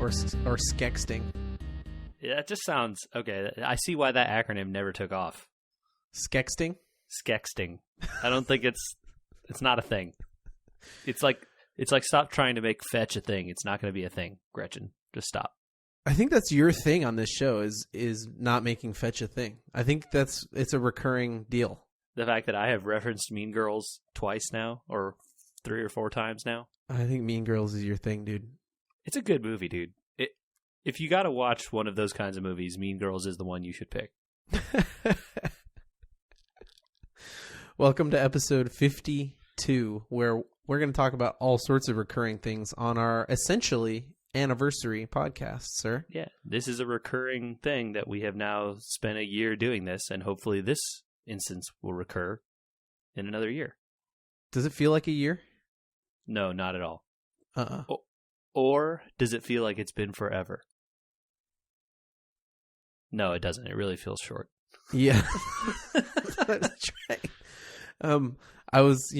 or skexting. Yeah, it just sounds okay. I see why that acronym never took off. Skexting? Skexting. I don't think it's not a thing. It's like stop trying to make fetch a thing. It's not going to be a thing, Gretchen. Just stop. I think that's your thing on this show is not making fetch a thing. I think it's a recurring deal. The fact that I have referenced Mean Girls twice now, or 3 or 4 times now. I think Mean Girls is your thing, dude. It's a good movie, dude. If you got to watch one of those kinds of movies, Mean Girls is the one you should pick. Welcome to episode 52, where we're going to talk about all sorts of recurring things on our essentially anniversary podcast, sir. Yeah, this is a recurring thing that we have now spent a year doing this, and hopefully this instance will recur in another year. Does it feel like a year? No, not at all. Or does it feel like it's been forever? No, it doesn't. It really feels short. Yeah. That's right. I was,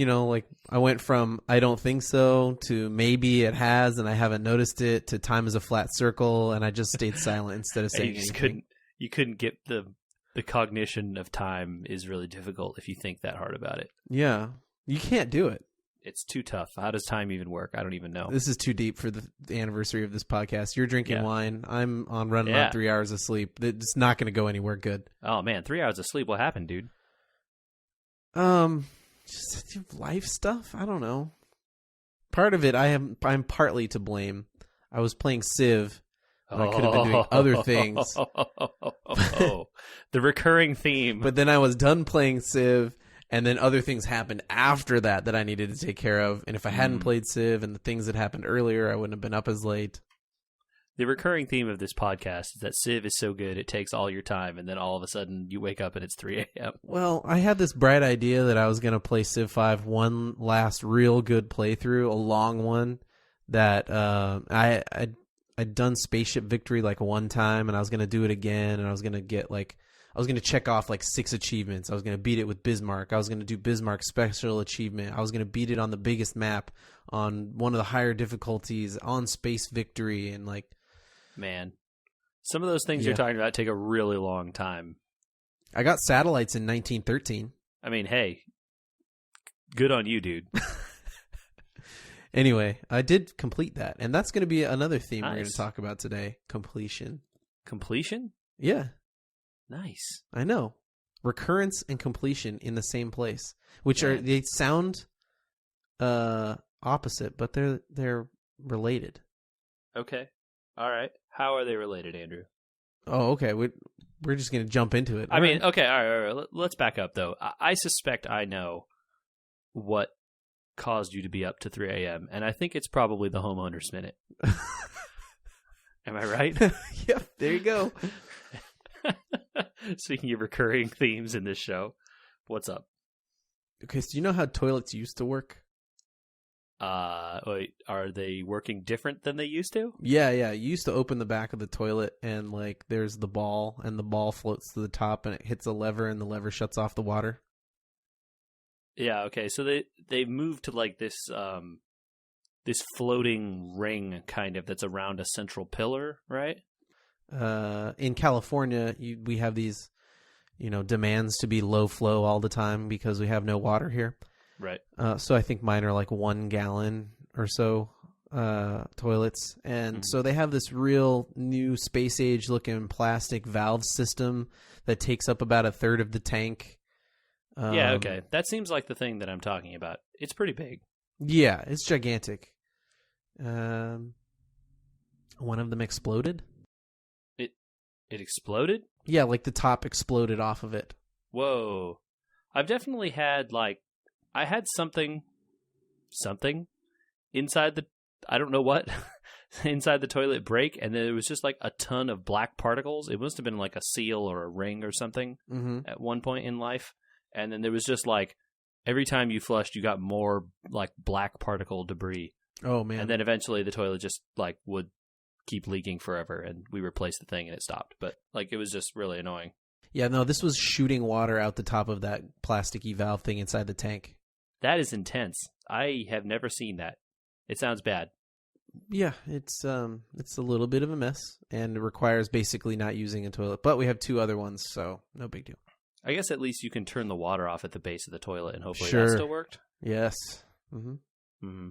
I went from I don't think so to maybe it has and I haven't noticed it to time is a flat circle, and I just stayed silent instead of saying anything. You couldn't get the cognition of time is really difficult if you think that hard about it. Yeah. You can't do it. It's too tough. How does time even work? I don't even know. This is too deep for the anniversary of this podcast. You're drinking wine. I'm running on 3 hours of sleep. It's not going to go anywhere good. Oh, man. 3 hours of sleep. What happened, dude? Just life stuff. I don't know. Part of it, I'm partly to blame. I was playing Civ. I could have been doing other things. The recurring theme. But then I was done playing Civ. And then other things happened after that I needed to take care of. And if I hadn't played Civ and the things that happened earlier, I wouldn't have been up as late. The recurring theme of this podcast is that Civ is so good, it takes all your time. And then all of a sudden you wake up and it's 3 a.m. Well, I had this bright idea that I was going to play Civ 5 one last real good playthrough, a long one that I'd done Spaceship Victory like one time, and I was going to do it again. And I was going to check off like 6 achievements. I was going to beat it with Bismarck. I was going to do Bismarck special achievement. I was going to beat it on the biggest map, on one of the higher difficulties, on Space Victory, and like... Man, some of those things you're talking about take a really long time. I got satellites in 1913. I mean, hey, good on you, dude. Anyway, I did complete that, and that's going to be another theme we're going to talk about today. Completion. Completion? Yeah. Nice. I know. Recurrence and completion in the same place, which they sound opposite, but they're related. Okay. All right. How are they related, Andrew? Oh, okay. We're just going to jump into it. I mean, okay. All right. Let's back up, though. I suspect I know what caused you to be up to 3 a.m., and I think it's probably the Homeowner's Minute. Am I right? Yep. There you go. Speaking of recurring themes in this show, what's up? Okay, so you know how toilets used to work? Wait, are they working different than they used to? Yeah. You used to open the back of the toilet, and like there's the ball, and the ball floats to the top, and it hits a lever, and the lever shuts off the water. Yeah. Okay. So they moved to like this this floating ring kind of that's around a central pillar, right? In California, we have these, demands to be low flow all the time because we have no water here. Right. So I think mine are like 1 gallon or so toilets. And so they have this real new space age looking plastic valve system that takes up about a third of the tank. Yeah, okay. That seems like the thing that I'm talking about. It's pretty big. Yeah, it's gigantic. One of them exploded. It exploded? Yeah, like the top exploded off of it. Whoa. I've definitely had I had something inside I don't know what, inside the toilet break, and there was just like a ton of black particles. It must have been like a seal or a ring or something at one point in life. And then there was just like, every time you flushed, you got more like black particle debris. Oh, man. And then eventually the toilet just like would keep leaking forever, and we replaced the thing and it stopped. But like, it was just really annoying. Yeah, no, this was shooting water out the top of that plasticky valve thing inside the tank. That is intense. I have never seen that. It sounds bad. Yeah, it's a little bit of a mess and it requires basically not using a toilet. But we have 2 other ones, so no big deal. I guess at least you can turn the water off at the base of the toilet, and hopefully Sure. that still worked. Yes. Mm-hmm. Mm-hmm.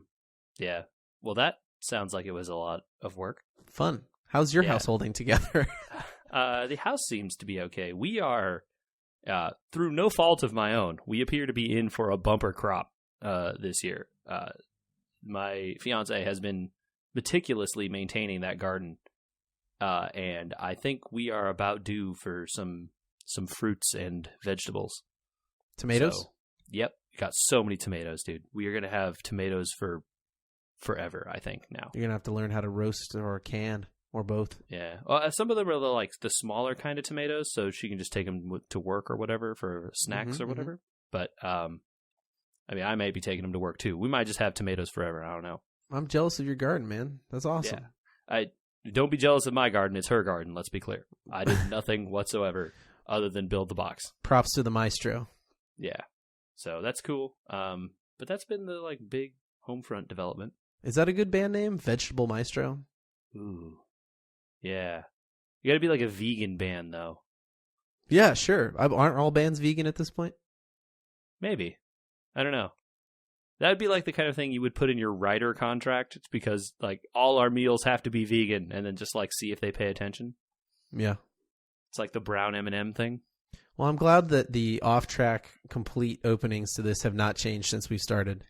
Yeah. Well, that sounds like it was a lot of work. Fun. How's your house holding together? The house seems to be okay. We are, through no fault of my own, we appear to be in for a bumper crop this year. My fiance has been meticulously maintaining that garden, and I think we are about due for some fruits and vegetables. Tomatoes? So, yep. We got so many tomatoes, dude. We are going to have tomatoes for forever, I think, now. You're going to have to learn how to roast or can or both. Yeah. Well, some of them are like the smaller kind of tomatoes, so she can just take them to work or whatever for snacks or whatever. But, I mean, I may be taking them to work too. We might just have tomatoes forever. I don't know. I'm jealous of your garden, man. That's awesome. Yeah. Don't be jealous of my garden. It's her garden, let's be clear. I did nothing whatsoever other than build the box. Props to the maestro. Yeah. So that's cool. But that's been the like big Homefront development. Is that a good band name? Vegetable Maestro? Ooh. Yeah. You got to be like a vegan band though. Yeah, sure. Aren't all bands vegan at this point? Maybe. I don't know. That would be like the kind of thing you would put in your writer contract. It's because like all our meals have to be vegan, and then just like see if they pay attention. Yeah. It's like the brown M&M thing. Well, I'm glad that the off-track complete openings to this have not changed since we started.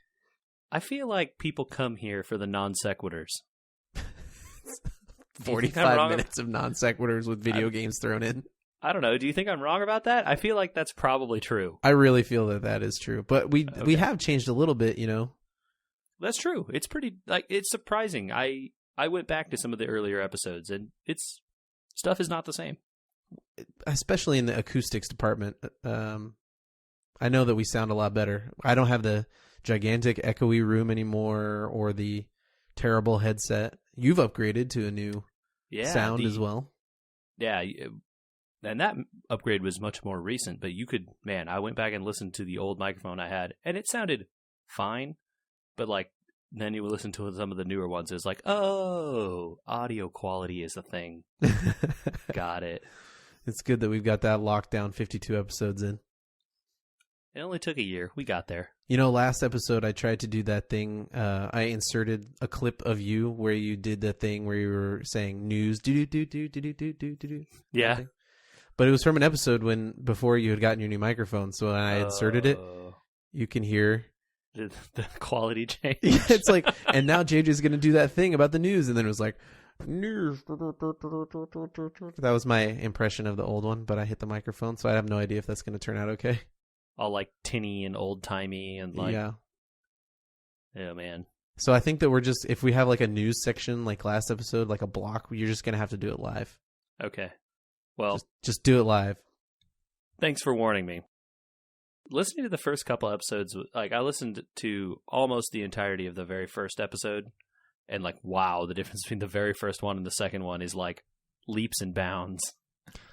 I feel like people come here for the non sequiturs. 45 minutes of non sequiturs with video games thrown in. I don't know. Do you think I'm wrong about that? I feel like that's probably true. I really feel that is true. But we have changed a little bit, you know. That's true. It's pretty it's surprising. I went back to some of the earlier episodes, and stuff is not the same. Especially in the acoustics department. I know that we sound a lot better. I don't have the gigantic echoey room anymore or the terrible headset. You've upgraded to a new sound as well. Yeah, and that upgrade was much more recent, but I went back and listened to the old microphone I had, and it sounded fine, but like then you would listen to some of the newer ones, it's like, oh, audio quality is a thing. Got it. It's good that we've got that locked down 52 episodes in. It only took a year. We got there. You know, last episode I tried to do that thing. I inserted a clip of you where you did the thing where you were saying news. Do. Yeah. But it was from an episode before you had gotten your new microphone. So when I inserted it, you can hear the quality change. It's like, and now JJ's going to do that thing about the news. And then it was like, news. That was my impression of the old one, but I hit the microphone. So I have no idea if that's going to turn out okay. All like tinny and old timey and like, yeah, man. So I think that we're just, if we have like a news section like last episode, like a block, you're just going to have to do it live. Okay. Well, just do it live. Thanks for warning me. Listening to the first couple episodes, like I listened to almost the entirety of the very first episode, and like, wow, the difference between the very first one and the second one is like leaps and bounds.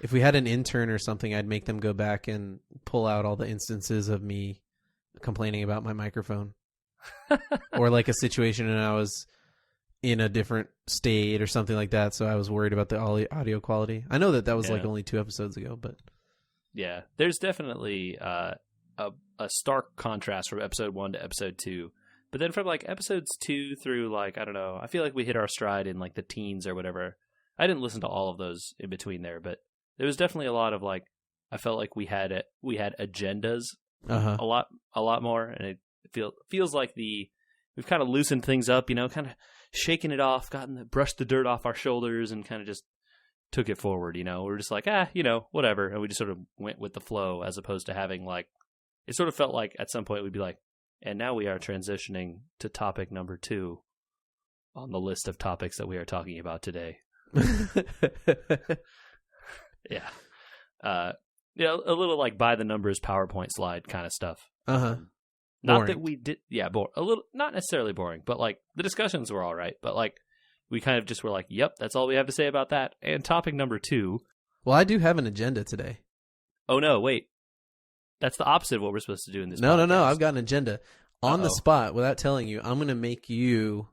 If we had an intern or something, I'd make them go back and pull out all the instances of me complaining about my microphone. Or like a situation and I was in a different state or something like that, so I was worried about the audio quality. I know that was like only 2 episodes ago, but yeah, there's definitely a stark contrast from episode 1 to episode 2. But then from like episodes 2 through like, I don't know, I feel like we hit our stride in like the teens or whatever. I didn't listen to all of those in between there, but there was definitely a lot of like, I felt like we had agendas a lot more, and it feels like we've kind of loosened things up, you know, kind of shaken it off, brushed the dirt off our shoulders, and kind of just took it forward. You know, we're just like, you know, whatever, and we just sort of went with the flow, as opposed to having like, it sort of felt like at some point we'd be like, and now we are transitioning to topic number 2 on the list of topics that we are talking about today. Yeah. A little like by the numbers PowerPoint slide kind of stuff. Not that we did, a little, not necessarily boring, but like the discussions were all right. But like we kind of just were like, yep, that's all we have to say about that. And topic number 2. Well, I do have an agenda today. Oh no, wait. That's the opposite of what we're supposed to do in this. No. I've got an agenda on the spot without telling you. I'm going to make you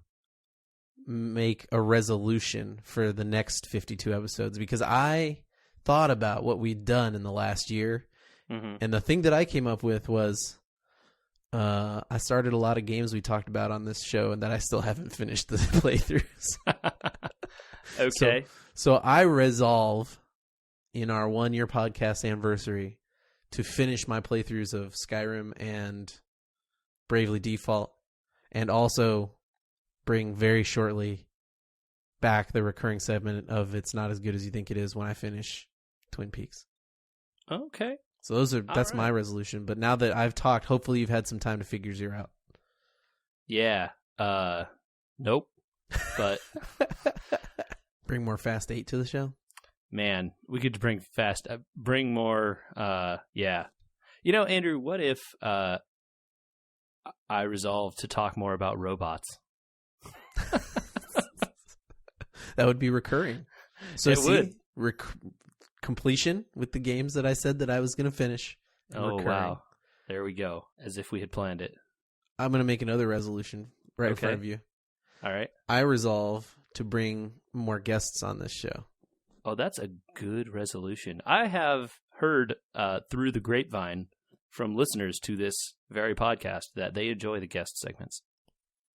make a resolution for the next 52 episodes, because I thought about what we'd done in the last year. Mm-hmm. And the thing that I came up with was I started a lot of games we talked about on this show and that I still haven't finished the playthroughs. Okay. So I resolve in our 1-year podcast anniversary to finish my playthroughs of Skyrim and Bravely Default, and also bring very shortly back the recurring segment of It's Not As Good As You Think It Is when I finish Twin Peaks. Okay. So that's my resolution. But now that I've talked, hopefully you've had some time to figure zero out. Yeah. Nope. But bring more Fast 8 to the show. Man, we could bring more. Yeah. Andrew, what if I resolve to talk more about robots? That would be recurring. So it would. Completion with the games that I said that I was going to finish. Oh, recurring. wow. There we go. As if we had planned it. I'm going to make another resolution right in front of you. All right. I resolve to bring more guests on this show. Oh, that's a good resolution. I have heard through the grapevine from listeners to this very podcast that they enjoy the guest segments.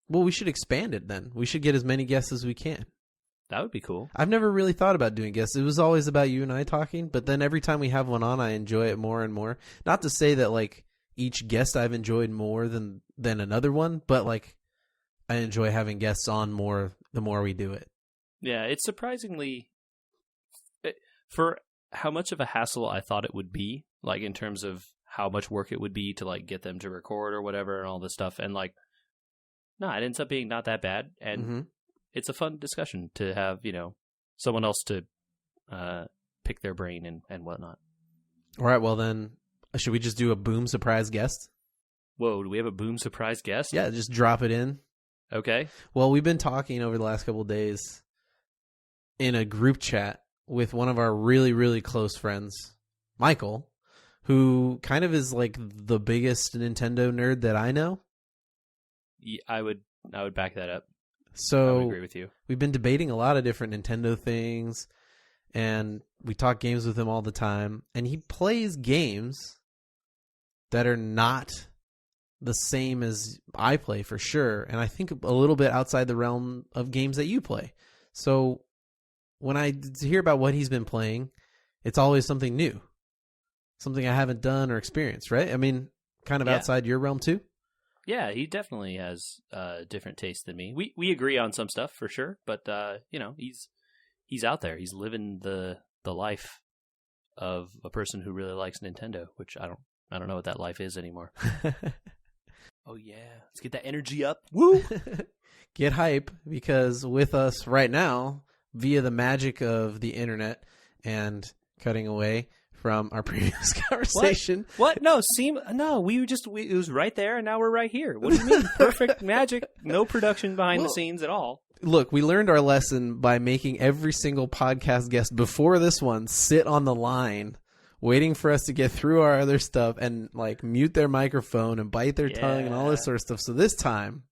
Well, we should expand it then. We should get as many guests as we can. That would be cool. I've never really thought about doing guests. It was always about you and I talking, but then every time we have one on, I enjoy it more and more. Not to say that like each guest I've enjoyed more than another one, but like I enjoy having guests on more the more we do it. Yeah, it's surprisingly, for how much of a hassle I thought it would be, like in terms of how much work it would be to like get them to record or whatever and all this stuff. And like, no, it ends up being not that bad. And it's a fun discussion to have, someone else to pick their brain and whatnot. All right, well then, should we just do a boom surprise guest? Whoa, do we have a boom surprise guest? Yeah, just drop it in. Okay. Well, we've been talking over the last couple of days in a group chat with one of our really, really close friends, Michael, who kind of is like the biggest Nintendo nerd that I know. Yeah, I would back that up. So I would agree with you. We've been debating a lot of different Nintendo things, and we talk games with him all the time, and he plays games that are not the same as I play for sure, and I think a little bit outside the realm of games that you play. So when I hear about what he's been playing, it's always something new, something I haven't done or experienced, right? I mean, kind of outside your realm too? Yeah, he definitely has different taste than me. We agree on some stuff for sure, but he's out there. He's living the life of a person who really likes Nintendo, which I don't know what that life is anymore. Oh yeah, let's get that energy up. Woo! Get hype, because with us right now, via the magic of the internet and cutting away from our previous conversation. What? No, it was right there, and now we're right here. What do you mean? Perfect magic. No production behind the scenes at all. Look, we learned our lesson by making every single podcast guest before this one sit on the line, waiting for us to get through our other stuff and like mute their microphone and bite their tongue and all this sort of stuff. So this time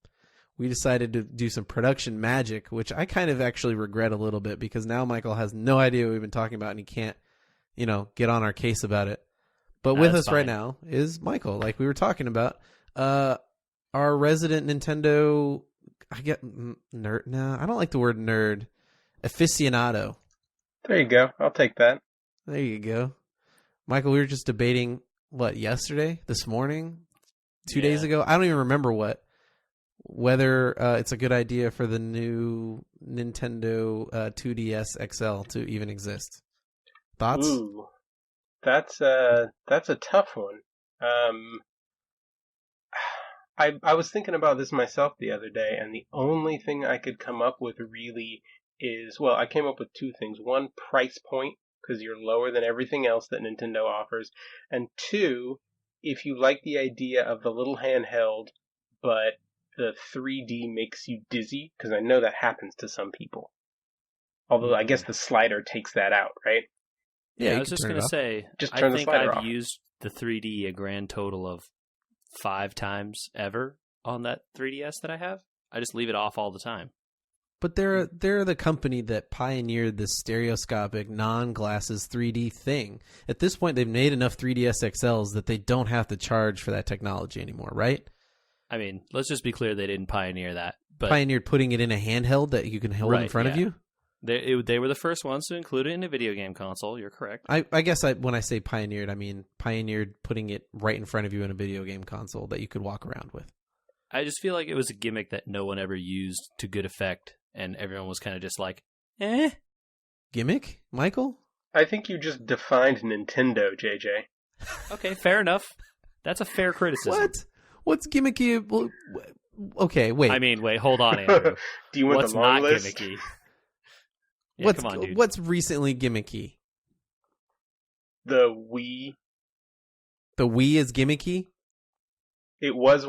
we decided to do some production magic, which I kind of actually regret a little bit, because now Michael has no idea what we've been talking about and he can't, get on our case about it. But with us right now is Michael, like we were talking about, our resident Nintendo, I get nerd. No, I don't like the word nerd. Aficionado. There you go. I'll take that. There you go. Michael, we were just debating, yesterday, this morning, 2 days ago? I don't even remember whether it's a good idea for the new Nintendo 2DS XL to even exist. Thoughts? Ooh, that's a tough one. I was thinking about this myself the other day, and the only thing I could come up with really is, I came up with two things. One, price point, because you're lower than everything else that Nintendo offers. And two, if you like the idea of the little handheld, but the 3D makes you dizzy, because I know that happens to some people. Although I guess the slider takes that out, right? Yeah, I was just going to say, I think I've used the 3D a grand total of 5 times ever on that 3DS that I have. I just leave it off all the time. But they're the company that pioneered this stereoscopic, non-glasses 3D thing. At this point, they've made enough 3DS XLs that they don't have to charge for that technology anymore, right? I mean, let's just be clear, they didn't pioneer that. But Pioneered putting it in a handheld that you can hold in front of you? They were the first ones to include it in a video game console. You're correct. I guess when I say pioneered, I mean pioneered putting it right in front of you in a video game console that you could walk around with. I just feel like it was a gimmick that no one ever used to good effect, and everyone was kind of just like, eh. Gimmick, Michael? I think you just defined Nintendo, JJ. Okay, fair enough. That's a fair criticism. What? What's gimmicky? Well, okay, wait. I mean, wait, hold on, Andrew. Do you want What's the long not list? gimmicky? Yeah, come on, dude. What's recently gimmicky? The Wii. The Wii is gimmicky? It was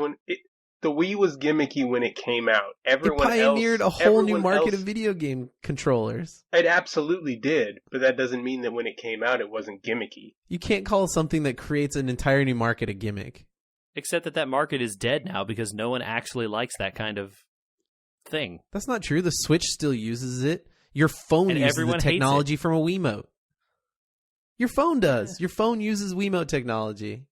the Wii was gimmicky when it came out. It pioneered a whole new market of video game controllers. It absolutely did, but that doesn't mean that when it came out it wasn't gimmicky. You can't call something that creates an entire new market a gimmick. Except that market is dead now because no one actually likes that kind of thing. That's not true. The Switch still uses it. Your phone And uses everyone the hates technology from a Wiimote. Your phone does. Your phone uses Wiimote technology.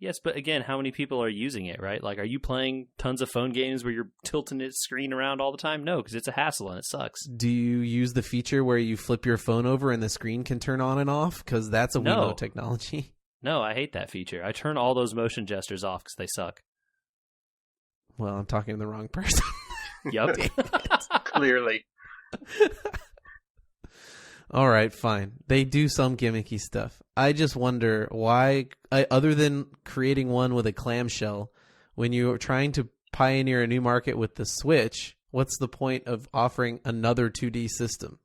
Yes, but again, how many people are using it, right? Like, are you playing tons of phone games where you're tilting its screen around all the time? No, because it's a hassle and it sucks. Do you use the feature where you flip your phone over and the screen can turn on and off? Because that's a Wiimote technology. No, I hate that feature. I turn all those motion gestures off because they suck. Well, I'm talking to the wrong person. Yup. Clearly. All right, fine. They do some gimmicky stuff. I just wonder why, other than creating one with a clamshell, when you're trying to pioneer a new market with the Switch, what's the point of offering another 2D system?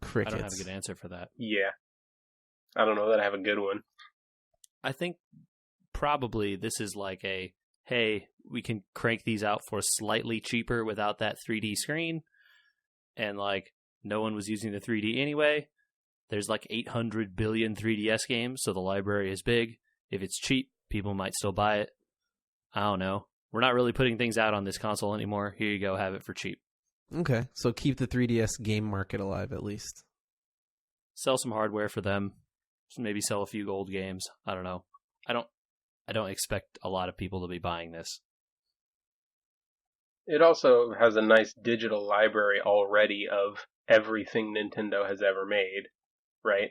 Crickets. I don't have a good answer for that. Yeah. I don't know that I have a good one. I think probably this is like hey, we can crank these out for slightly cheaper without that 3D screen. And like, no one was using the 3D anyway. There's like 800 billion 3DS games, so the library is big. If it's cheap, people might still buy it. I don't know. We're not really putting things out on this console anymore. Here you go, have it for cheap. Okay, so keep the 3DS game market alive at least. Sell some hardware for them. Maybe sell a few old games. I don't know. I don't expect a lot of people to be buying this. It also has a nice digital library already of everything Nintendo has ever made, right?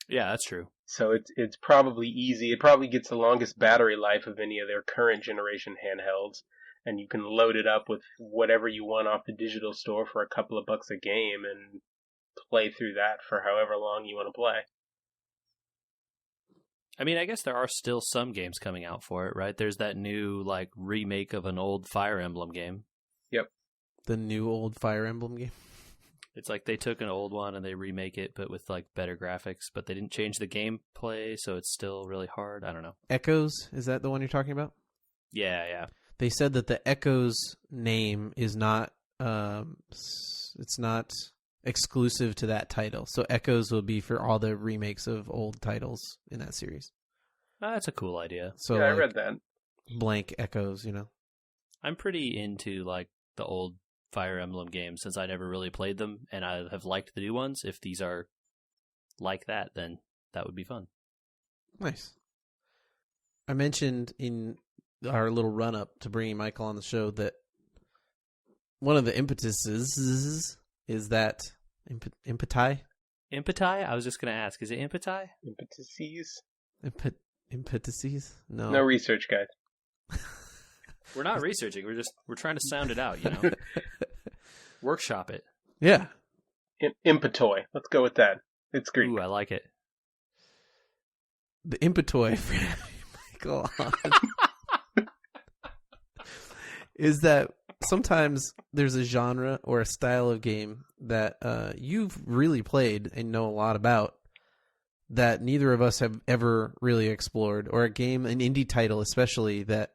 Yeah, that's true. So it's probably easy. It probably gets the longest battery life of any of their current generation handhelds, and you can load it up with whatever you want off the digital store for a couple of bucks a game and play through that for however long you want to play. I mean, I guess there are still some games coming out for it, right? There's that new, like, remake of an old Fire Emblem game. Yep. The new old Fire Emblem game? It's like they took an old one and they remake it, but with, like, better graphics. But they didn't change the gameplay, so it's still really hard. I don't know. Echoes? Is that the one you're talking about? Yeah. They said that the Echoes name is not... it's not exclusive to that title. So Echoes will be for all the remakes of old titles in that series. That's a cool idea. So yeah, I like, read that. blank Echoes, you know. I'm pretty into like the old Fire Emblem games since I never really played them, and I have liked the new ones. If these are like that, then that would be fun. Nice. I mentioned in our little run-up to bringing Michael on the show that one of the impetuses is that impeti? Impeti? I was just going to ask, is it impeti? Impetuses? Impetuses? No. No research, guys. We're not researching. We're trying to sound it out, you know? Workshop it. Yeah. Impetoy. Let's go with that. It's Greek. Ooh, I like it. The impetoy for Michael is that sometimes there's a genre or a style of game that you've really played and know a lot about that neither of us have ever really explored, or a game, an indie title especially, that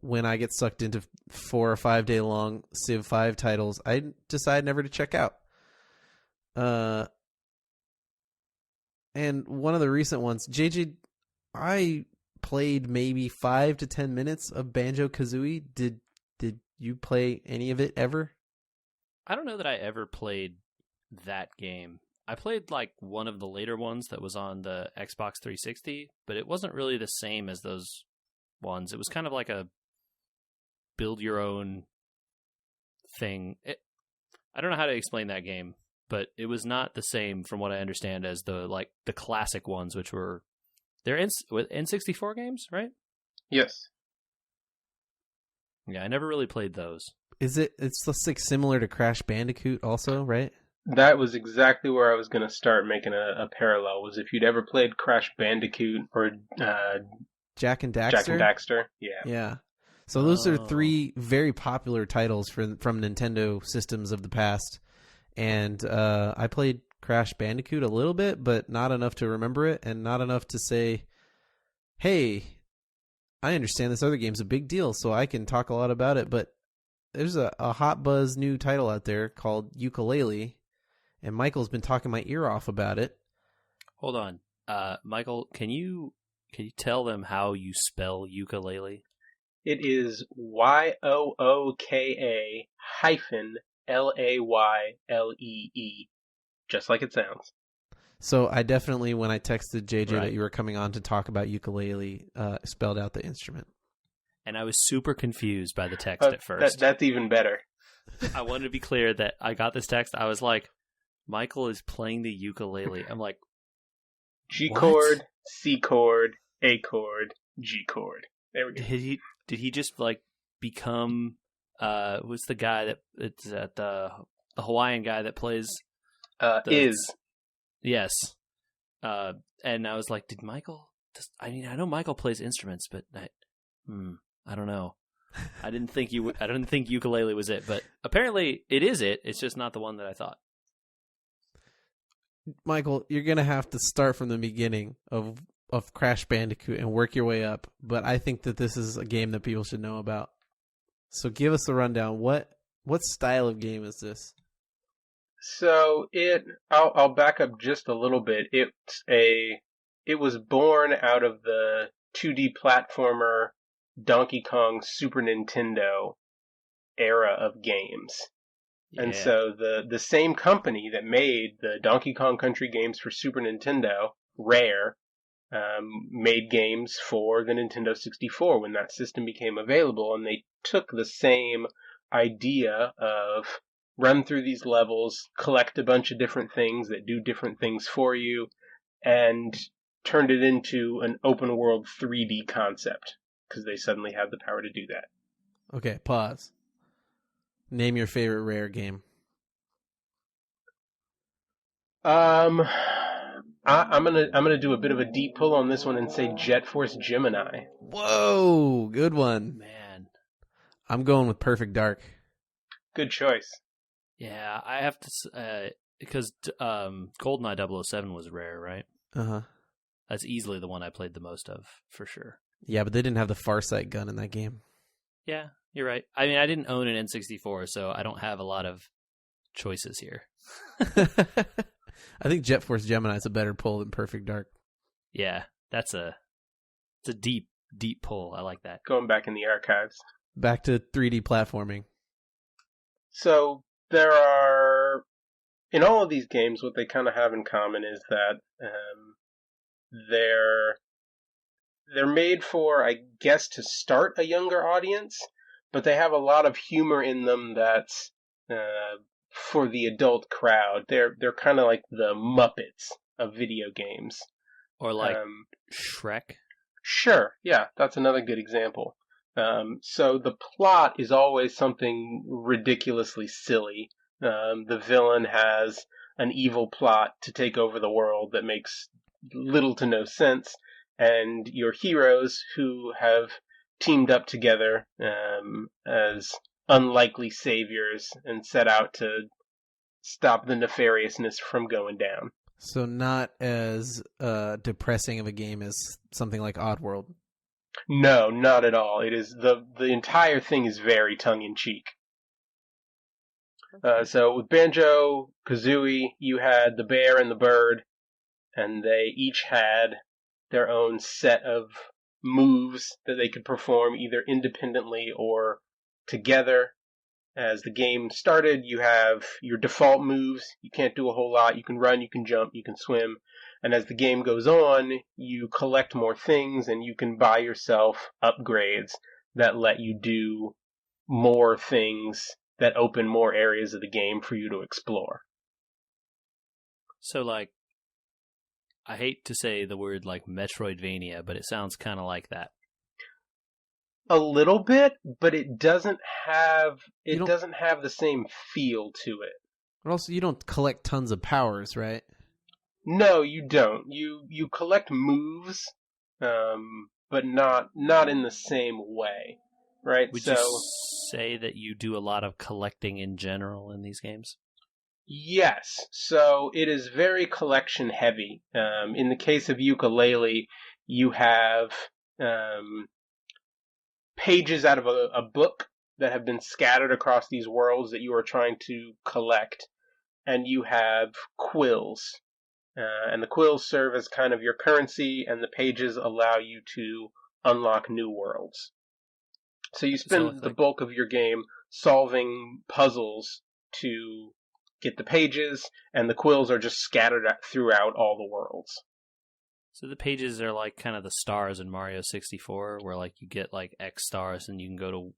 when I get sucked into 4 or 5 day long Civ 5 titles, I decide never to check out. And one of the recent ones, JJ, I played maybe 5 to 10 minutes of Banjo-Kazooie. Did you play any of it ever? I don't know that I ever played that game. I played like one of the later ones that was on the Xbox 360, but it wasn't really the same as those ones. It was kind of like a build your own thing. I don't know how to explain that game, but it was not the same from what I understand as the classic ones, which were they're N64 games, right? Yes. Yeah, I never really played those. It's just like similar to Crash Bandicoot also, right? That was exactly where I was going to start making a parallel, was if you'd ever played Crash Bandicoot or Jak and Daxter. Jak and Daxter, yeah. Yeah. So those are 3 very popular titles from Nintendo systems of the past. And I played Crash Bandicoot a little bit, but not enough to remember it and not enough to say, hey, I understand this other game's a big deal, so I can talk a lot about it. But there's a hot buzz new title out there called Yooka-Laylee, and Michael's been talking my ear off about it. Hold on. Michael, can you tell them how you spell ukulele? It is Yooka-Laylee, just like it sounds. So I definitely, when I texted JJ Right. that you were coming on to talk about ukulele, spelled out the instrument. And I was super confused by the text at first. That's even better. I wanted to be clear that I got this text. I was like, Michael is playing the ukulele. I'm like, G what? chord, C chord, A chord, G chord. There we go. Did he just like become who's the guy that it's at the Hawaiian guy that plays Is. Yes. And I was like, did Michael I know Michael plays instruments, but I don't know. I didn't think ukulele was it, but apparently it is it. It's just not the one that I thought. Michael, you're going to have to start from the beginning of Crash Bandicoot and work your way up, but I think that this is a game that people should know about. So give us a rundown. What style of game is this? So I'll back up just a little bit. It was born out of the 2D platformer Donkey Kong Super Nintendo era of games. Yeah. And so the same company that made the Donkey Kong Country games for Super Nintendo, Rare, made games for the Nintendo 64 when that system became available, and they took the same idea of run through these levels, collect a bunch of different things that do different things for you, and turned it into an open world 3D concept, because they suddenly had the power to do that. Okay, pause. Name your favorite Rare game. I'm gonna do a bit of a deep pull on this one and say Jet Force Gemini. Whoa, good one. Man. I'm going with Perfect Dark. Good choice. Yeah, I have to because GoldenEye 007 was Rare, right? Uh-huh. That's easily the one I played the most of, for sure. Yeah, but they didn't have the Farsight gun in that game. Yeah, you're right. I mean, I didn't own an N64, so I don't have a lot of choices here. I think Jet Force Gemini is a better pull than Perfect Dark. Yeah, it's a deep, deep pull. I like that. Going back in the archives. Back to 3D platforming. So there are, in all of these games, what they kind of have in common is that they're made for, I guess, to start a younger audience, but they have a lot of humor in them that's for the adult crowd. They're kind of like the Muppets of video games. Or like Shrek. Sure, yeah, that's another good example. So the plot is always something ridiculously silly. The villain has an evil plot to take over the world that makes little to no sense, and your heroes, who have teamed up together as unlikely saviors and set out to stop the nefariousness from going down. So not as depressing of a game as something like Oddworld. No, not at all. It is the entire thing is very tongue-in-cheek. So with Banjo-Kazooie, you had the bear and the bird, and they each had their own set of moves that they could perform either independently or together. As the game started, you have your default moves. You can't do a whole lot. You can run, you can jump, you can swim. And as the game goes on, you collect more things and you can buy yourself upgrades that let you do more things that open more areas of the game for you to explore. So, like, I hate to say the word like Metroidvania, but it sounds kind of like that. A little bit, but it doesn't have the same feel to it. But also, you don't collect tons of powers, right? No, you don't. You collect moves, but not in the same way, right? Would you say that you do a lot of collecting in general in these games? Yes. So it is very collection heavy. In the case of Yooka-Laylee, you have pages out of a book that have been scattered across these worlds that you are trying to collect, and you have quills. And the quills serve as kind of your currency, and the pages allow you to unlock new worlds. So you spend the bulk of your game solving puzzles to get the pages, and the quills are just scattered throughout all the worlds. So the pages are like kind of the stars in Mario 64, where like you get like X stars and you can go to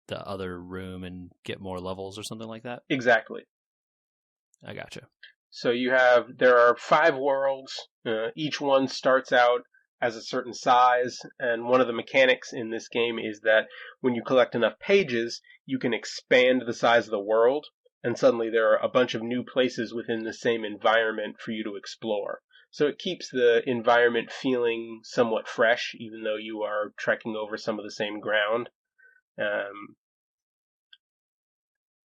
the other room and get more levels or something like that? Exactly. I gotcha. So there are 5 worlds. Each one starts out as a certain size, and one of the mechanics in this game is that when you collect enough pages, you can expand the size of the world, and suddenly there are a bunch of new places within the same environment for you to explore. So it keeps the environment feeling somewhat fresh, even though you are trekking over some of the same ground.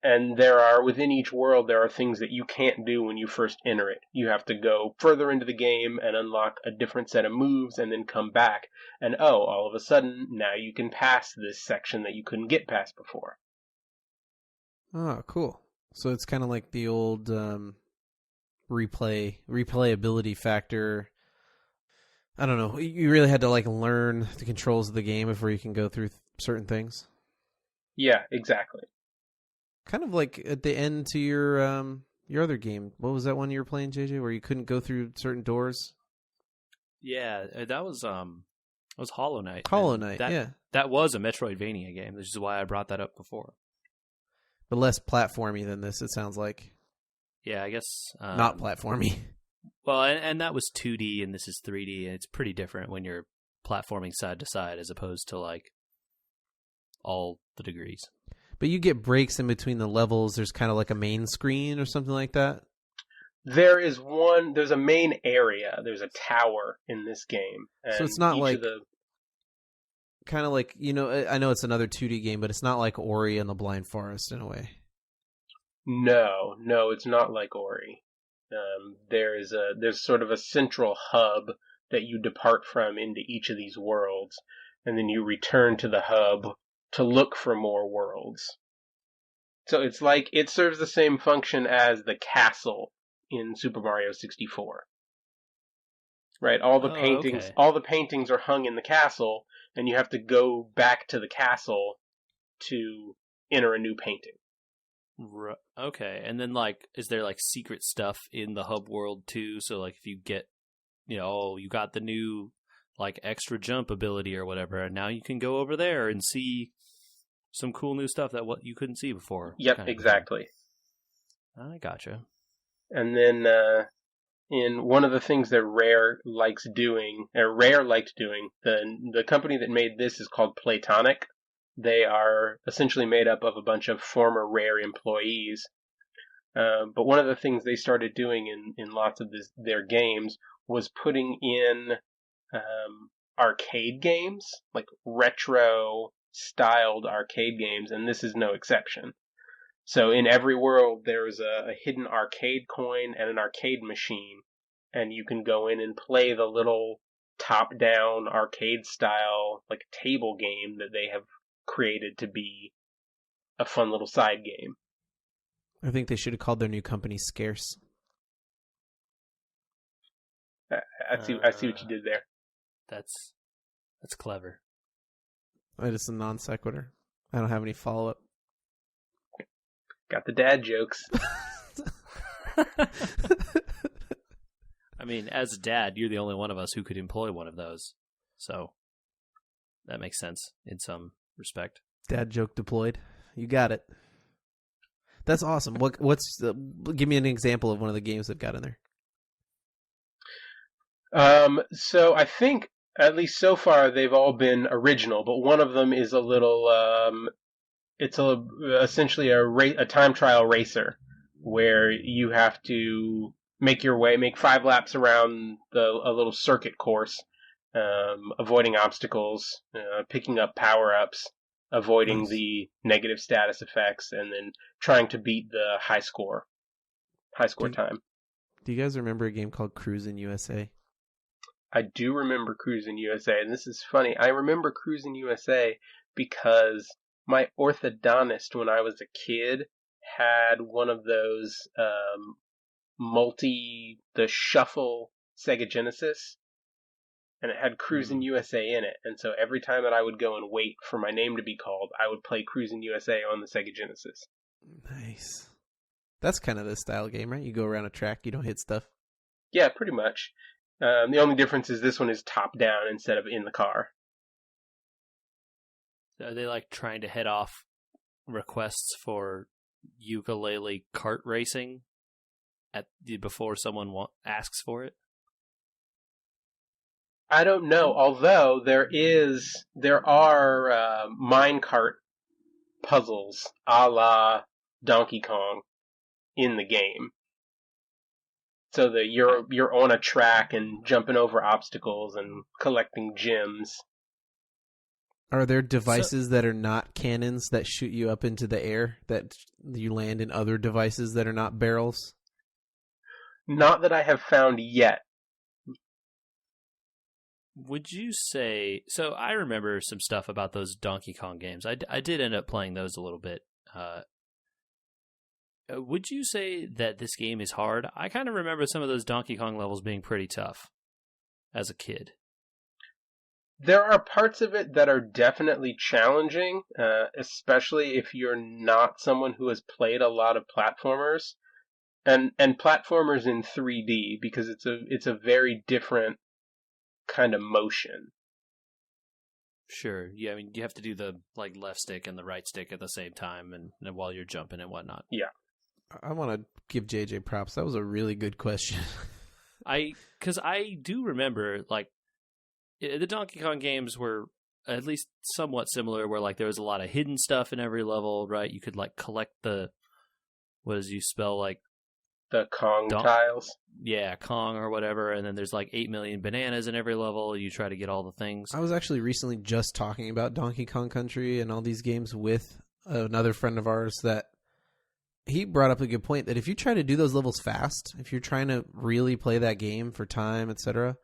And within each world, there are things that you can't do when you first enter it. You have to go further into the game and unlock a different set of moves and then come back. And all of a sudden, now you can pass this section that you couldn't get past before. Oh, cool. So it's kind of like the old replayability factor. I don't know. You really had to like learn the controls of the game before you can go through certain things. Yeah, exactly. Kind of like at the end to your other game. What was that one you were playing, JJ, where you couldn't go through certain doors? Yeah, that was Hollow Knight. Hollow Knight, yeah. That was a Metroidvania game, which is why I brought that up before. But less platformy than this, it sounds like. Yeah, I guess... not platformy. Well, and that was 2D, and this is 3D, and it's pretty different when you're platforming side to side as opposed to, like, all the degrees. But you get breaks in between the levels. There's kind of like a main screen or something like that? There's a main area. There's a tower in this game. So it's not like... kind of like, I know it's another 2D game, but it's not like Ori and the Blind Forest in a way. No, it's not like Ori. There's sort of a central hub that you depart from into each of these worlds, and then you return to the hub to look for more worlds. So it's like it serves the same function as the castle in Super Mario 64. Right? All the paintings are hung in the castle, and you have to go back to the castle to enter a new painting. Okay, and then like, is there like secret stuff in the hub world too? So like, if you get, you got the new like extra jump ability or whatever, and now you can go over there and see some cool new stuff that you couldn't see before. Yep, exactly. I gotcha. And then in one of the things that Rare liked doing, the company that made this is called Playtonic. They are essentially made up of a bunch of former Rare employees. But one of the things they started doing in lots of their games was putting in arcade games, like retro-styled arcade games, and this is no exception. So in every world, there's a hidden arcade coin and an arcade machine, and you can go in and play the little top-down arcade-style like table game that they have created to be a fun little side game. I think they should have called their new company Scarce. I see what you did there. That's clever. It's a non sequitur. I don't have any follow up. Got the dad jokes. I mean, as a dad, you're the only one of us who could employ one of those. So that makes sense in some respect. Dad joke deployed. You got it. That's awesome. Give me an example of one of the games they've got in there. So I think, at least so far, they've all been original, but one of them is a little, it's essentially a time trial racer, where you have to make 5 laps around a little circuit course, avoiding obstacles, picking up power-ups, avoiding Nice. the negative status effects, and then trying to beat the high score time. Do you guys remember a game called Cruisin' USA? I do remember Cruisin' USA, and this is funny. I remember Cruisin' USA because my orthodontist, when I was a kid, had one of those the shuffle Sega Genesis, and it had Cruisin' USA in it. And so every time that I would go and wait for my name to be called, I would play Cruisin' USA on the Sega Genesis. Nice. That's kind of the style game, right? You go around a track, you don't hit stuff. Yeah, pretty much. The only difference is this one is top down instead of in the car. Are they like trying to head off requests for Yooka-Laylee kart racing before someone asks for it? I don't know. Although there are minecart puzzles a la Donkey Kong in the game. So that you're on a track and jumping over obstacles and collecting gems. Are there devices that are not cannons that shoot you up into the air that you land in other devices that are not barrels? Not that I have found yet. Would you say... So I remember some stuff about those Donkey Kong games. I did end up playing those a little bit. Would you say that this game is hard? I kind of remember some of those Donkey Kong levels being pretty tough as a kid. There are parts of it that are definitely challenging, especially if you're not someone who has played a lot of platformers, and platformers in 3D, because it's a very different kind of motion. Sure. Yeah, I mean, you have to do the left stick and the right stick at the same time, and while you're jumping and whatnot. Yeah. I want to give JJ props. That was a really good question. Because I do remember, the Donkey Kong games were at least somewhat similar, where there was a lot of hidden stuff in every level, right? You could collect the, what does you spell, the Kong tiles? Yeah, Kong or whatever, and then there's 8 million bananas in every level. You try to get all the things. I was actually recently just talking about Donkey Kong Country and all these games with another friend of ours that he brought up a good point that if you try to do those levels fast, if you're trying to really play that game for time, etc.,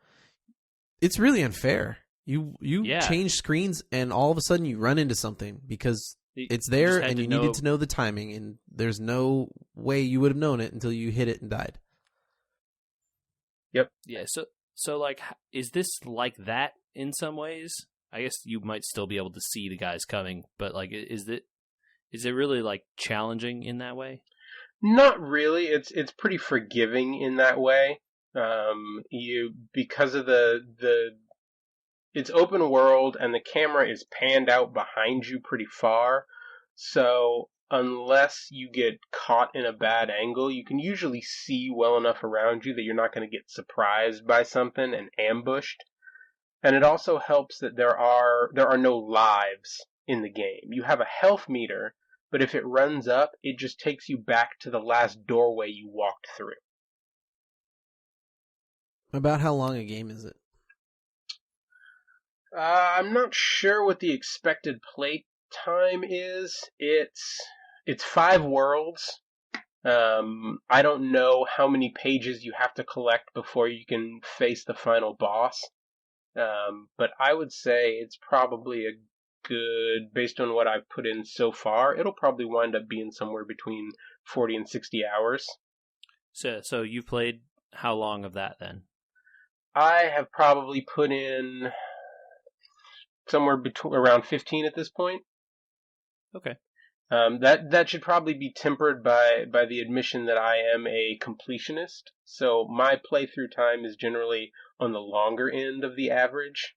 it's really unfair. You change screens and all of a sudden you run into something because it's there and you needed to know the timing, and there's no way you would have known it until you hit it and died. Yep. Yeah, so is this like that in some ways? I guess you might still be able to see the guys coming, but is it really challenging in that way? Not really. It's pretty forgiving in that way. Because of it's open world and the camera is panned out behind you pretty far. So unless you get caught in a bad angle, you can usually see well enough around you that you're not going to get surprised by something and ambushed. And it also helps that there are no lives in the game. You have a health meter, but if it runs up, it just takes you back to the last doorway you walked through. About how long a game is it? I'm not sure what the expected play time is. It's 5 worlds. I don't know how many pages you have to collect before you can face the final boss. But I would say it's probably a good, based on what I've put in so far, it'll probably wind up being somewhere between 40 and 60 hours. So you've played how long of that then? I have probably put in somewhere around 15 at this point. Okay. That should probably be tempered by the admission that I am a completionist. So my playthrough time is generally on the longer end of the average.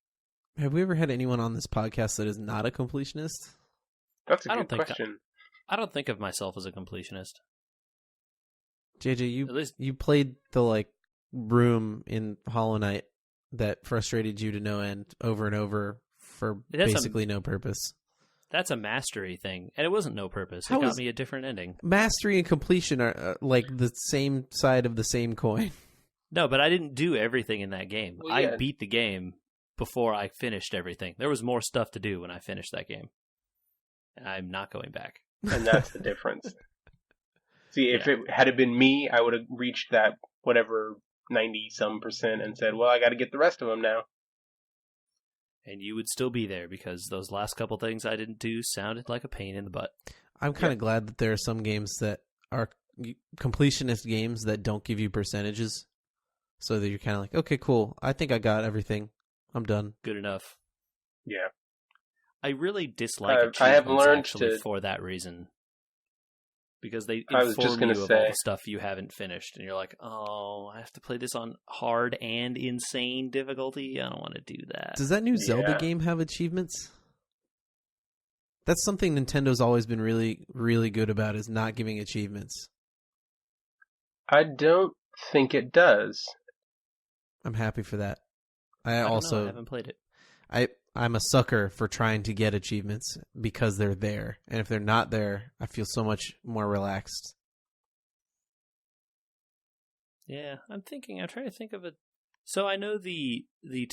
Have we ever had anyone on this podcast that is not a completionist? That's a good question. I don't think of myself as a completionist. JJ, you played the room in Hollow Knight that frustrated you to no end over and over for basically no purpose. That's a mastery thing, and it wasn't no purpose. It got me a different ending. Mastery and completion are like the same side of the same coin. No, but I didn't do everything in that game. Well, yeah. I beat the game before I finished everything. There was more stuff to do when I finished that game. And I'm not going back. And that's the difference. See, if it had been me, I would have reached that whatever 90-some% and said, well, I got to get the rest of them now. And you would still be there because those last couple things I didn't do sounded like a pain in the butt. I'm kind of glad that there are some games that are completionist games that don't give you percentages. So that you're kind of like, okay, cool. I think I got everything. I'm done. Good enough. Yeah. I really dislike achievements I have learned for that reason. Because they inform you of all the stuff you haven't finished. And you're like, oh, I have to play this on hard and insane difficulty? I don't want to do that. Does that new Zelda game have achievements? That's something Nintendo's always been really, really good about, is not giving achievements. I don't think it does. I'm happy for that. I haven't played it. I'm a sucker for trying to get achievements because they're there. And if they're not there, I feel so much more relaxed. Yeah, I'm trying to think of it. So I know the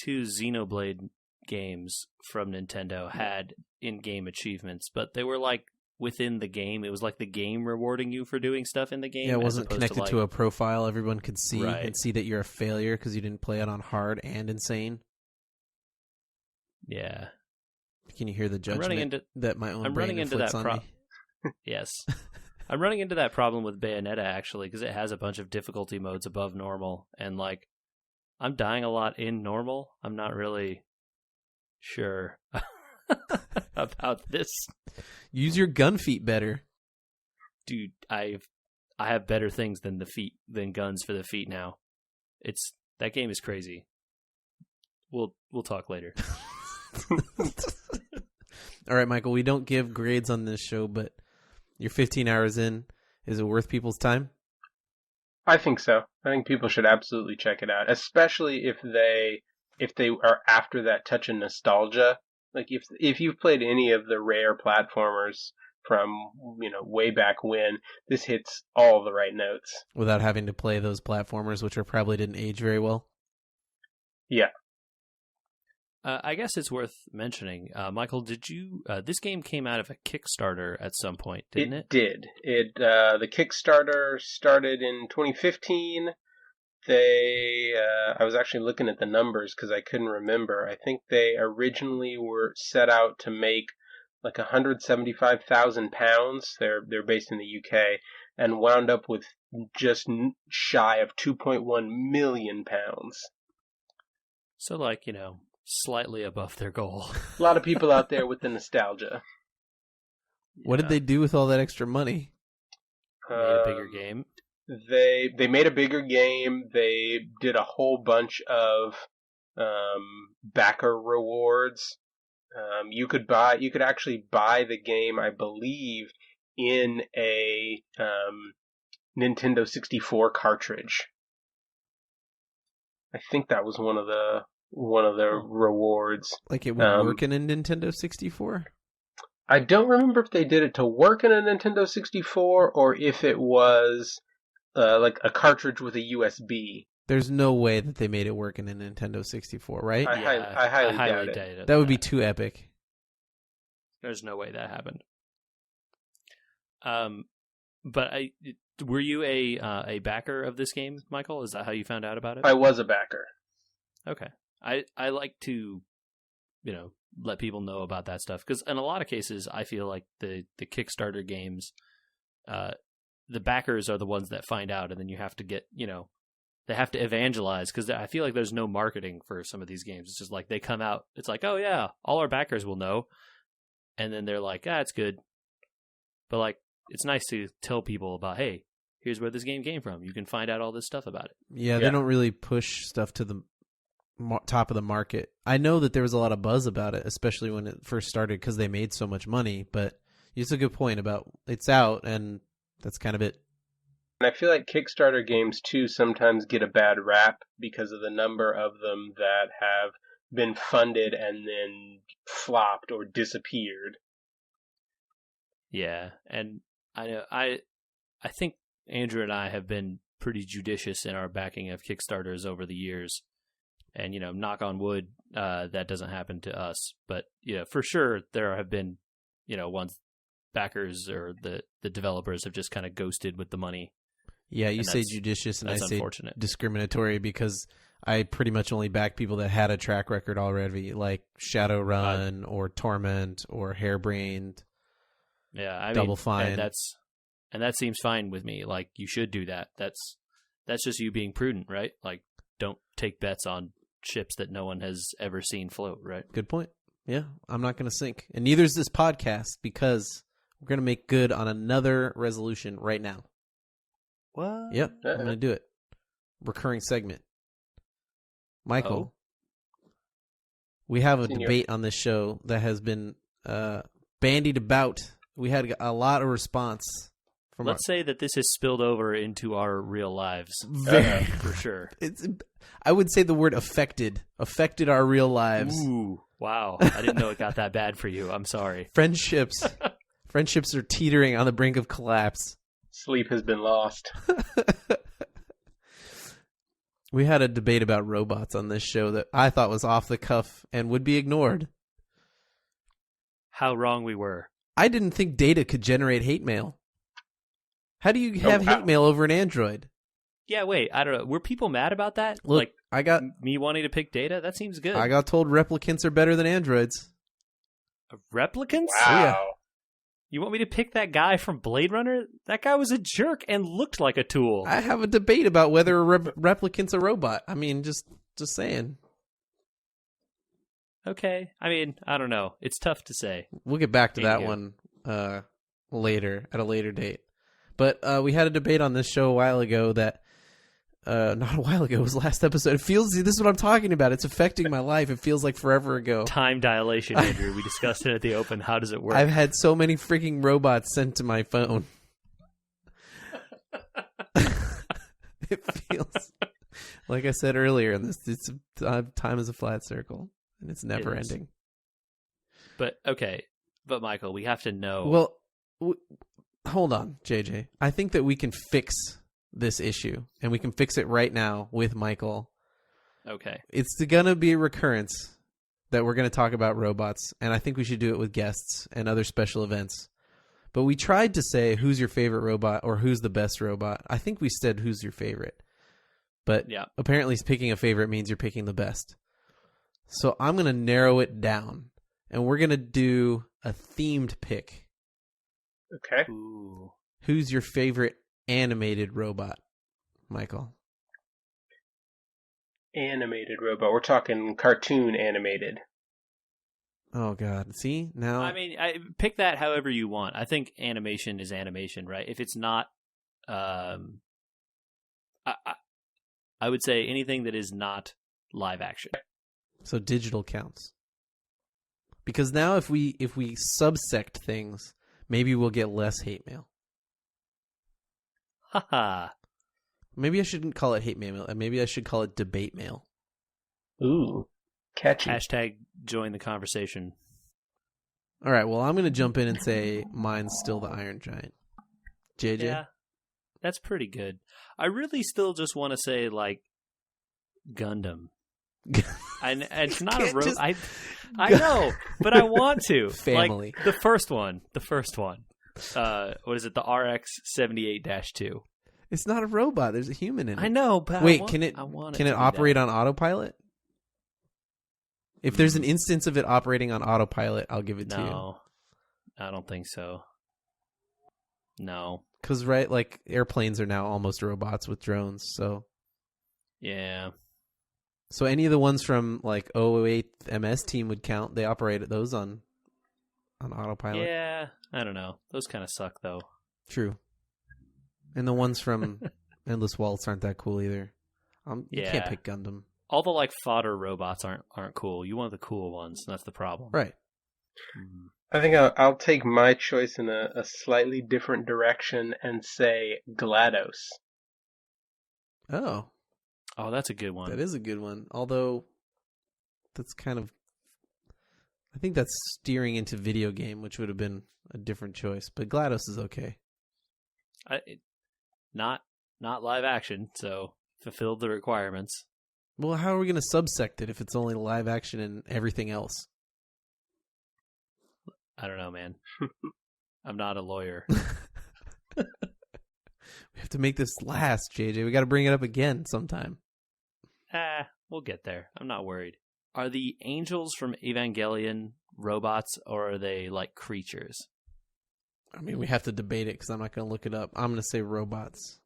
two Xenoblade games from Nintendo had in-game achievements, but they were like within the game. It was like the game rewarding you for doing stuff in the game. Yeah, it wasn't connected to a profile everyone could see and see that you're a failure because you didn't play it on hard and insane. Yeah. Can you hear the judgment that my own brain inflicts on me? Yes. I'm running into that problem with Bayonetta, actually, because it has a bunch of difficulty modes above normal, and I'm dying a lot in normal. I'm not really sure about this. Use your gun feet better. Dude, I have better things than guns for the feet now. That game is crazy. We'll talk later. All right, Michael, we don't give grades on this show, but you're 15 hours in. Is it worth people's time? I think so. I think people should absolutely check it out, especially if they are after that touch of nostalgia. Like if you've played any of the Rare platformers from way back when, this hits all the right notes without having to play those platformers, which probably didn't age very well. Yeah. I guess it's worth mentioning, Michael. Did you? This game came out of a Kickstarter at some point, didn't it? It did. The Kickstarter started in 2015. I was actually looking at the numbers because I couldn't remember. I think they originally were set out to make like £175,000. They're based in the UK and wound up with just shy of £2.1 million. So, slightly above their goal. A lot of people out there with the nostalgia. What did they do with all that extra money? Made a bigger game. They made a bigger game. They did a whole bunch of backer rewards. You could actually buy the game, I believe, in a Nintendo 64 cartridge. I think that was one of the rewards. Like it would work in a Nintendo 64? I don't remember if they did it to work in a Nintendo 64 or if it was like a cartridge with a USB. There's no way that they made it work in a Nintendo 64, right? I highly doubt it. That would be too epic. There's no way that happened. But were you a backer of this game, Michael? Is that how you found out about it? I was a backer. Okay. I like to, let people know about that stuff because in a lot of cases, I feel like the Kickstarter games, the backers are the ones that find out, and then you have to get, they have to evangelize because I feel like there's no marketing for some of these games. It's just like they come out, it's like, oh yeah, all our backers will know, and then they're like, it's good, But like, it's nice to tell people about, hey, here's where this game came from. You can find out all this stuff about it. Yeah, they don't really push stuff to the top of the market. I know that there was a lot of buzz about it, especially when it first started because they made so much money. But it's a good point about it's out, and that's kind of it. And I feel like Kickstarter games, too, sometimes get a bad rap because of the number of them that have been funded and then flopped or disappeared. Yeah, and I think Andrew and I have been pretty judicious in our backing of Kickstarters over the years. And, knock on wood, that doesn't happen to us. But, for sure, there have been, once backers or the developers have just kind of ghosted with the money. Yeah, you say judicious and I say unfortunate. Discriminatory because I pretty much only back people that had a track record already, like Shadowrun or Torment or Harebrained. Yeah, Double Fine. And that seems fine with me. Like, you should do that. That's just you being prudent, right? Like, don't take bets on ships that no one has ever seen float, right? Good point. Yeah, I'm not going to sink. And neither is this podcast because we're going to make good on another resolution right now. What? Yep, I'm going to do it. Recurring segment. Michael, we have a debate on this show that has been bandied about. We had a lot of response. Let's say that this has spilled over into our real lives. For sure. I would say the word affected our real lives. Ooh, wow. I didn't know it got that bad for you. I'm sorry. Friendships are teetering on the brink of collapse. Sleep has been lost. We had a debate about robots on this show that I thought was off the cuff and would be ignored. How wrong we were. I didn't think Data could generate hate mail. How do you have hate mail over an Android? Yeah, wait. I don't know. Were people mad about that? Look, like, I got me wanting to pick Data? That seems good. I got told replicants are better than androids. Replicants? Wow. Oh, yeah. You want me to pick that guy from Blade Runner? That guy was a jerk and looked like a tool. I have a debate about whether a replicant's a robot. I mean, just saying. Okay. I mean, I don't know. It's tough to say. We'll get back to that one later, at a later date. But we had a debate on this show a while ago that, not a while ago, it was last episode. This is what I'm talking about. It's affecting my life. It feels like forever ago. Time dilation, Andrew. We discussed it at the open. How does it work? I've had so many freaking robots sent to my phone. It feels, like I said earlier, time is a flat circle, and it's never ending. But, okay. But, Michael, we have to know. Well, hold on, JJ. I think that we can fix this issue, and we can fix it right now with Michael. Okay. It's going to be a recurrence that we're going to talk about robots, and I think we should do it with guests and other special events. But we tried to say who's your favorite robot or who's the best robot. I think we said who's your favorite. But apparently picking a favorite means you're picking the best. So I'm going to narrow it down, and we're going to do a themed pick. Okay. Ooh. Who's your favorite animated robot, Michael? Animated robot. We're talking cartoon animated. Oh, God. See? Now... I mean, pick that however you want. I think animation is animation, right? If it's not... I would say anything that is not live action. So digital counts. Because now if we subsect things, maybe we'll get less hate mail. Haha. Maybe I shouldn't call it hate mail. Maybe I should call it debate mail. Ooh. Catchy. Hashtag join the conversation. All right, well, I'm going to jump in and say mine's still the Iron Giant. JJ? Yeah, that's pretty good. I really still just want to say, like, Gundam. And it's not a robot. I know, but I want to. Family. Like, the first one. What is it? The RX-78-2. It's not a robot. There's a human in it. I know, but wait, can it operate on autopilot? If there's an instance of it operating on autopilot, I'll give it to you. No, I don't think so. No. Because, right, like, airplanes are now almost robots with drones, so... Yeah. So any of the ones from, like, 008 MS team would count. They operated those on on autopilot. Yeah, I don't know. Those kind of suck, though. True. And the ones from Endless Waltz aren't that cool either. You can't pick Gundam. All the like fodder robots aren't cool. You want the cool ones. That's the problem. Right. I think I'll take my choice in a slightly different direction and say GLaDOS. Oh, that's a good one. that is a good one. Although, that's kind of... I think that's steering into video game, which would have been a different choice. But GLaDOS is okay. Not live action, so fulfilled the requirements. Well, how are we going to subsect it if it's only live action and everything else? I don't know, man. I'm not a lawyer. We have to make this last, JJ. We got to bring it up again sometime. We'll get there. I'm not worried. Are the angels from Evangelion robots, or are they like creatures? I mean, we have to debate it because I'm not going to look it up. I'm going to say robots.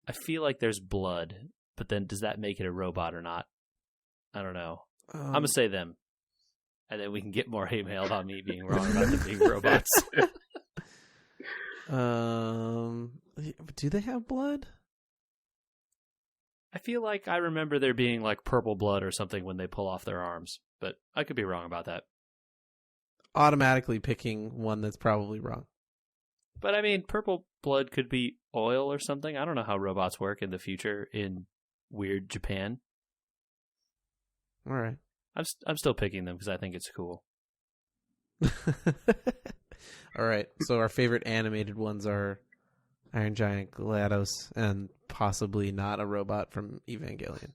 I feel like there's blood, but then does that make it a robot or not? I don't know. I'm going to say them. And then we can get more hate mail about me being wrong about them being robots. Do they have blood? I feel like I remember there being like purple blood or something when they pull off their arms, but I could be wrong about that. Automatically picking one that's probably wrong. But I mean, purple blood could be oil or something. I don't know how robots work in the future in weird Japan. All right. I'm still picking them because I think it's cool. All right. So our favorite animated ones are Iron Giant, GLaDOS, and possibly not a robot from Evangelion.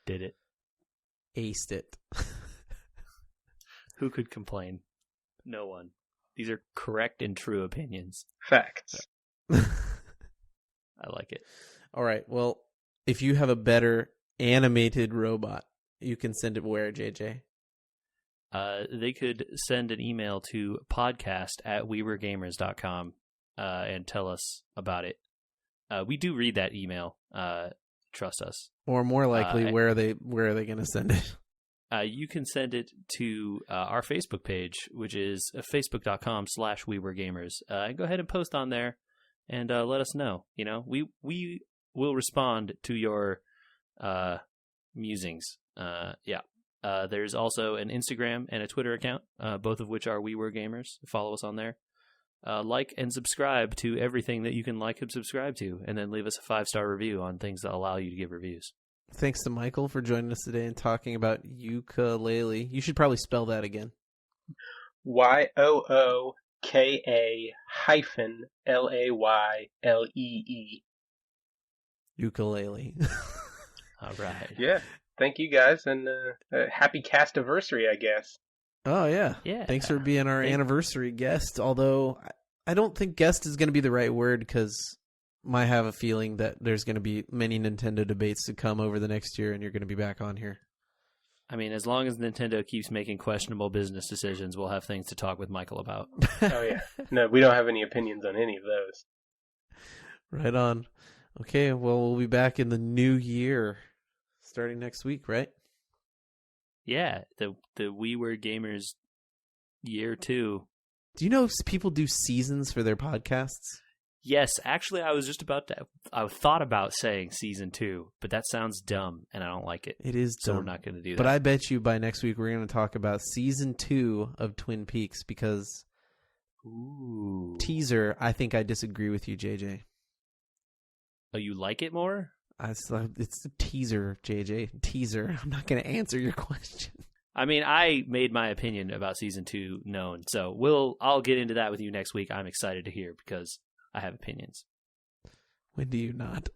Did it. Aced it. Who could complain? No one. These are correct and true opinions. Facts. I like it. All right. Well, if you have a better animated robot, you can send it where, JJ? They could send an email to podcast@wewergamers.com and tell us about it. We do read that email. Trust us. Or more likely, where are they going to send it? You can send it to our Facebook page, which is facebook.com/wewergamers. Go ahead and post on there and let us know. You know, we will respond to your musings. There's also an Instagram and a Twitter account, both of which are We Were Gamers. Follow us on there. Like and subscribe to everything that you can like and subscribe to, and then leave us a 5-star review on things that allow you to give reviews. Thanks to Michael for joining us today and talking about Yooka-Laylee. You should probably spell that again. YOOKA-LAYLEE. Ukulele. All right. Yeah. Thank you guys, and happy cast-iversary, I guess. Oh, yeah. Yeah. Thanks for being our anniversary guest, although I don't think guest is going to be the right word because I have a feeling that there's going to be many Nintendo debates to come over the next year, and you're going to be back on here. I mean, as long as Nintendo keeps making questionable business decisions, we'll have things to talk with Michael about. Oh, yeah. No, we don't have any opinions on any of those. Right on. Okay, well, we'll be back in the new year starting next week, right? Yeah, the We Were Gamers year 2. Do you know if people do seasons for their podcasts? Yes, actually, I thought about saying season 2, but that sounds dumb, and I don't like it. It is dumb. So we're not going to do that. But I bet you by next week we're going to talk about season 2 of Twin Peaks because teaser, I think I disagree with you, JJ. Oh, you like it more? It's a teaser, JJ. Teaser. I'm not going to answer your question. I mean, I made my opinion about season 2 known, so I'll get into that with you next week. I'm excited to hear because I have opinions. When do you not?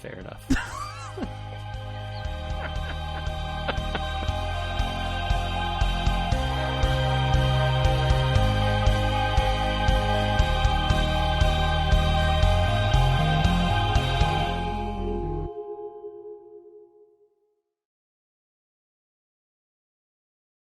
Fair enough.